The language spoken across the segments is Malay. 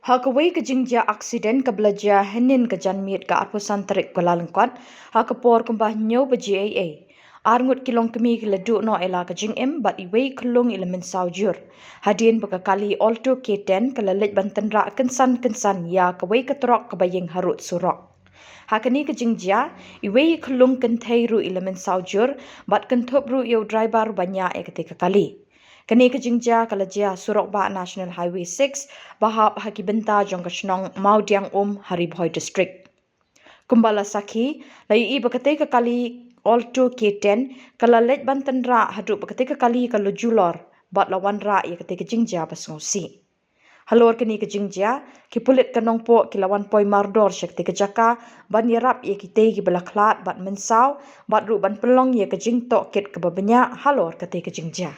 Hakaway ka jingja aksiden ka belajar henin ka janmiat ka arpusan tarik Kuala Lengkot, hakapor kumbah nyo ba GAA. Ngut ki Longkmie ki laduk no ela ka jing bat iway kelung ila Mynsaw jur. Hadin baka kali Alto K10 ka lalit ban Tynrah kensan ya kaway ka Trok ka baying harut surok. Hakani ka jingja, iway kelung kentairu ila Mynsaw jur, bat kentup ru iu driver banyak ketika kali. Kani ke jingja kalajia surok ba National Highway 6 bahap haki benta jong ka Shillong mau diang hari Bhoi district. Kumbala saki lai bakate ka kali Alto K10 kalalet ban Tynrah hadu bakate ka kali kalau julor bat lawan ra ya kate ka jingja basngosi. Halor kani ke jingja ki pulit kanong po ki lawan poi mardor syakti ke jaka ban yarap ya kite ki belaklat bat Mynsaw bat ru ban pelong ya ke jingtok kit ke babanya halor kate ke jingja.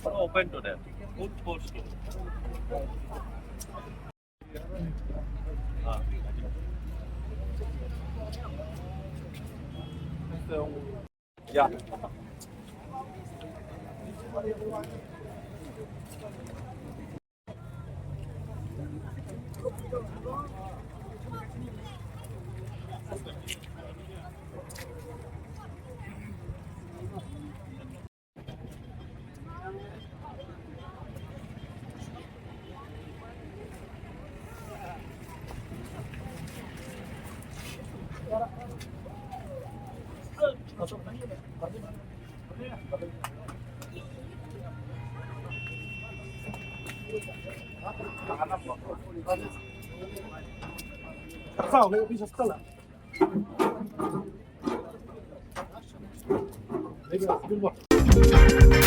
Open to them. Good post. Yeah. Kau bisa setelah. Maybe